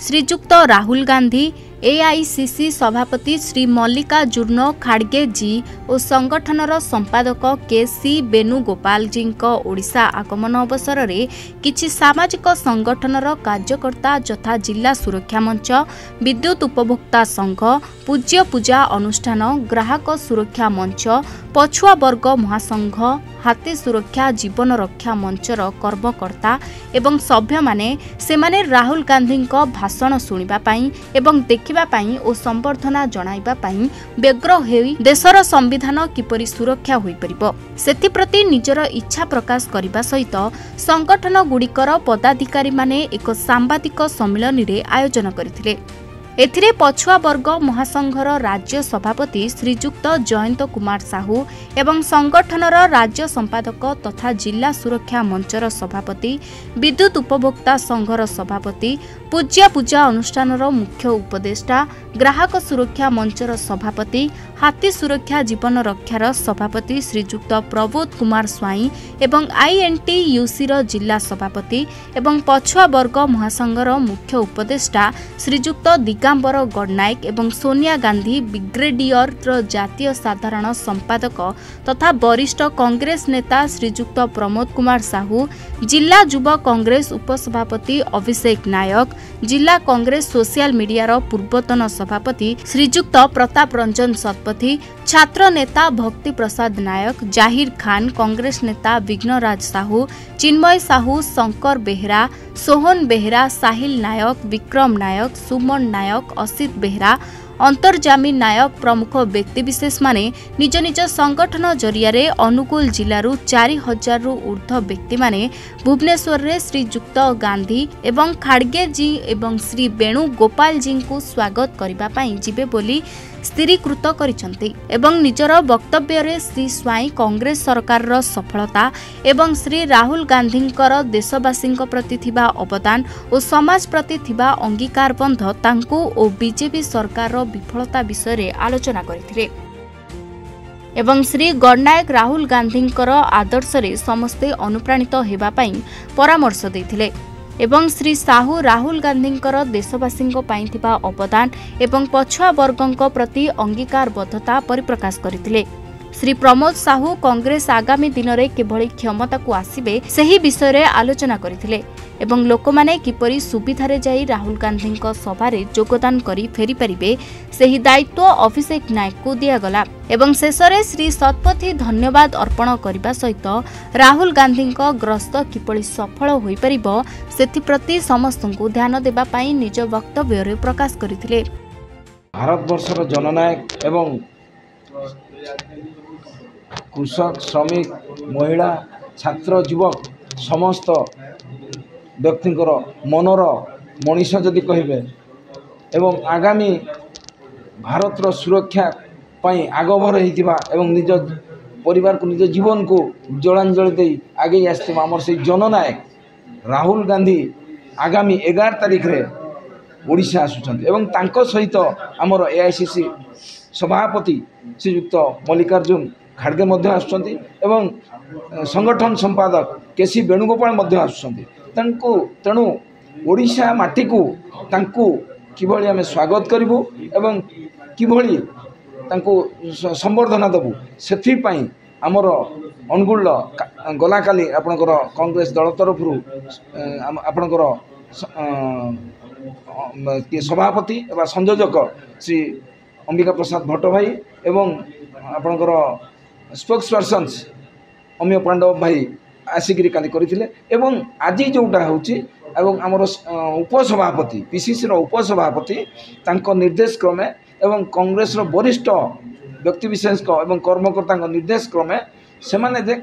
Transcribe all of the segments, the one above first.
श्रीजुक्त Rahul Gandhi, AICC सभापति श्री मल्लिकार्जुन खाड़गे जी और संगठनर संपादक केसी वेणुगोपाल जी ओडिशा आगमन अवसर में किछि सामाजिक संगठनर कार्यकर्ता यथा जिला सुरक्षा मंच, विद्युत उपभोक्ता संघ, पूज्य पूजा अनुष्ठान, ग्राहक सुरक्षा मंच, पछुआ वर्ग महासंघ, हाथी सुरक्षा जीवन रक्षा मंचर कर्मकर्ता एवं सभ्य माने राहुल गांधी भाषण शुणा एवं देखा और संबर्धना जणाइबा व्यग्र होई देशर संविधान किपरि सुरक्षा होई परिबो सेथिप्रति निजर इच्छा प्रकाश करने सहित संगठन गुड़िकर पदाधिकारी माने एक सांबादिक सम्मेलन रे आयोजन करथिले। एथिरे पछुआ वर्ग महासंघर राज्य सभापति श्रीजुक्त जयंत कुमार साहू एवं संगठनर राज्य संपादक तथा जिला सुरक्षा मंचर सभापति, विद्युत उपभोक्ता संघर सभापति, पूज्य पूजा अनुष्ठानर मुख्य उपदेष्टा, ग्राहक सुरक्षा मंचर सभापति, हाथी सुरक्षा जीवन रक्षार सभापति श्रीजुक्त प्रबोध कुमार स्वाई एवं INTUC जिला सभापति एवं पछुआ वर्ग महासंघर मुख्य उपदेष्टा श्रीजुक्त दिगंबर गडनायक एवं सोनिया गांधी ब्रिगेडियर जातीय साधारण संपादक तथा वरिष्ठ कांग्रेस नेता श्रीजुक्त प्रमोद कुमार साहू, जिला युवा कांग्रेस उपसभापति अभिषेक नायक, जिला कांग्रेस सोशल मीडिया पूर्वतन सभापति श्रीजुक्त प्रताप रंजन शतपथी, छात्र नेता भक्ति प्रसाद नायक, जाहिर खान, कांग्रेस नेता विघ्नराज साहू, चिन्मय साहू, शंकर बेहरा, सोहन बेहरा, साहिल नायक, विक्रम नायक, सुमन नायक, असित बेहरा, अंतर्जामी नायक प्रमुख व्यक्तिविशेष माने निज निज संगठन जरिया अनुगुल जिलूर 4000 रु ऊर्ध्व व्यक्ति माने भुवनेश्वर रे श्रीजुक्त गांधी एवं खाड़गे जी एवं श्री वेणुगोपाल जी को स्वागत करबा पई जिबे बोली स्थिरीकृत करिसंती एवं निजर वक्तव्य रे श्री स्वाई कांग्रेस सरकार रो सफलता एवं श्री राहुल गांधींकर देशवासी प्रति थिबा अवदान और समाज प्रति थिबा अंगीकार बंध तांको और बीजेपी सरकार रो विफलता विषय रे आलोचना करथिले एवं श्री गडनायक राहुल गांधींकर आदर्श रे समस्ते अनुप्राणित हेबा पई परामर्श दैथिले एवं श्री साहू राहुल गांधींकर देशवासी अवदान एवं पछुआ वर्गों प्रति अंगीकारबद्धता परिप्रकाश करथिले। श्री प्रमोद साहू कांग्रेस आगामी दिन में किभली क्षमता को आसिबे सही विषय रे आलोचना करथिले एवं लोकमाने किपरि सुविधारे जाई राहुल गांधी सभारे योगदान करी फेरी परिबे सही दायित्व अभिषेक नायक को दियागला एवं शेषरे श्री शतपथी धन्यवाद अर्पण करने सहित राहुल गांधी ग्रस्त किपरि सफल होई परिबो सेथिप्रति समस्त को ध्यान देबा पई निज वक्तव्य रे प्रकाश करथिले। भारतवर्षर जननायक एवं कृषक, श्रमिक, महिला, छात्र, युवक समस्त व्यक्तिंकर मनर मनीष जदि कहिबे एवं आगामी भारतर सुरक्षा पई आगभर होइतिबा एवं निज परिवार को निज जीवन को जलांजलि दे आगे आसथिबा हमर से जननायक राहुल गांधी आगामी 11 तारिख रे ओडिशा आसुछन्ति एवं तांको सहित हमर AICC सभापति श्रीयुक्त मल्लिकार्जुन खाड़गे मध्य आसुछन्ति एवं संगठन संपादक केसी वेणुगोपाल मध्य आसुछन्ति तेणु ओडिशा माटी को तांको किभली आमे स्वागत करिवु एवं किभली तांको संबर्धना देबु सेथि पई हमर अनुगुल गला काली आपनकर कांग्रेस दल तरफरु आपनकर सभापति एवं संयोजक श्री अंबिका प्रसाद भट्ट भाई एवं आपनकर स्पोक्स पर्सन्स अमिय पांडव भाई आसिक काली करथिले एवं आज जोटा होची एवं आमर उपसभापति PCC रो उपसभापति तांको निर्देश क्रमे एवं कांग्रेस रो वरिष्ठ व्यक्तिविशेष एवं कर्मकर्ता निर्देश क्रमे से माने जे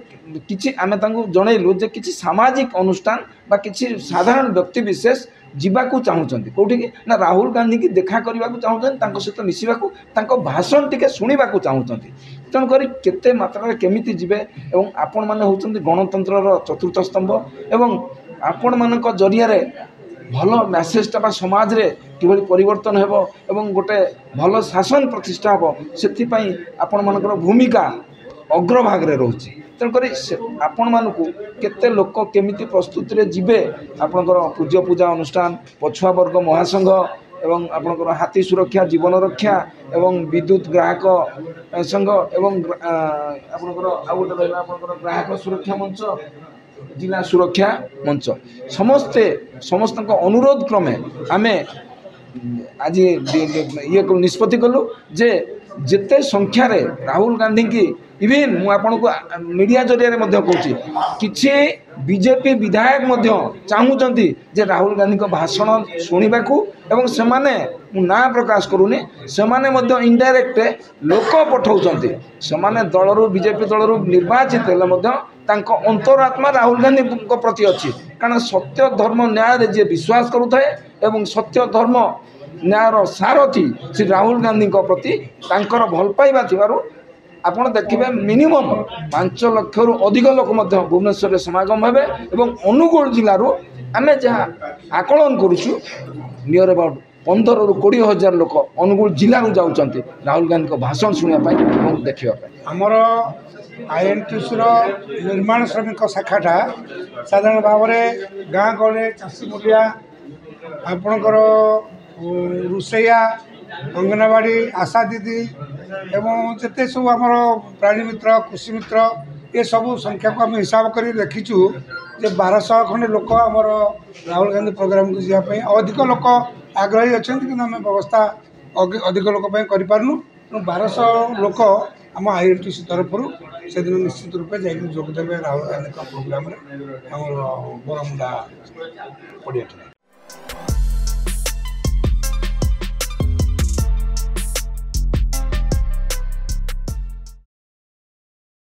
किछि आमे तांको जणैलु जे किछि सामाजिक अनुष्ठान बा किछि साधारण व्यक्तिविशेष जीवाकू चाहूचंती कोठी कि ना राहुल गांधी की देखा करबाकू चाहूचंती तांको सहित मिसिबाकू तांको भाषण टिके सुनिबाकू चाहूचंती तेणु करी केते मात्रा केमिति जिवे एवं आपण माने होचंती गणतंत्र चतुर्थ स्तंभ एवं आपण मानक जरिया रे भलो मेसेजटा बा समाज रे किभली परिवर्तन हेबो एवं गोटे भलो शासन प्रतिष्ठा हेबो सेति पई आपण मानकर भूमिका अग्रभागे रोचे तेणुक आपण मानक केते लोक केमिति प्रस्तुति रे जिबे आपणकर पूज्य पूजा अनुष्ठान पछुआ वर्ग महासंघ एवं आपणकर हाथी सुरक्षा जीवन रक्षा एवं विद्युत ग्राहक संघ एवं आपणकर आ गोटे रहा आपणकर ग्राहक सुरक्षा मंच जिला सुरक्षा मंच समस्त अनुरोध क्रमे आमे आज ये निष्पत्ति कलु जे जिते संख्यार राहुल गांधी की इवेन मु आपन को मीडिया जरिया कहूँ किसी बीजेपी विधायक चाहूँगी जे राहुल गांधी को भाषण शुणा एवं से ना प्रकाश करूनी से इनडायरेक्ट लोक पठाऊँच से दलरू बीजेपी दलरू निर्वाचित हेल्ले अंतरात्मा राहुल गांधी प्रति अच्छी कारण सत्य धर्म न्याय जी विश्वास करुए एवं सत्य धर्म न्यायर सारथी श्री राहुल गांधी प्रति तांकर भल पाइबा थिबारु आपण देखिबे मिनिमम 5 लाख रु अधिक लोक भुवनेश्वर समागम हेबे एवं अनुगुल जिलूर आमे जहाँ आकलन करुछु नियर अबाउट 15 रु 20 हजार लोक अनुगुल जिलूर जाउचंती राहुल गांधी को भाषण सुनिया एवं देखिया हमर आईएनटीसी निर्माण श्रमिक शाखाटा साधारण भाव में गाँ गले चाषी मुलिया आपणकर रुसैया अंगनवाड़ी आशा दीदी एवं जिते सब आमर प्राणी मित्र कृषि मित्र ये सब संख्या को आम हिसाब कर देखीचु जे 1200 खंडे लोक आमर राहुल गांधी प्रोग्राम को जावाई अधिक लोक आग्रही अच्छा कि आम व्यवस्था अधिक लोक करूँ 1200 लोक आम आईएनटीसी तरफ से दिन निश्चित रूपे जोगदेवे राहुल गांधी प्रोग्राम बरमुंडा पड़िया।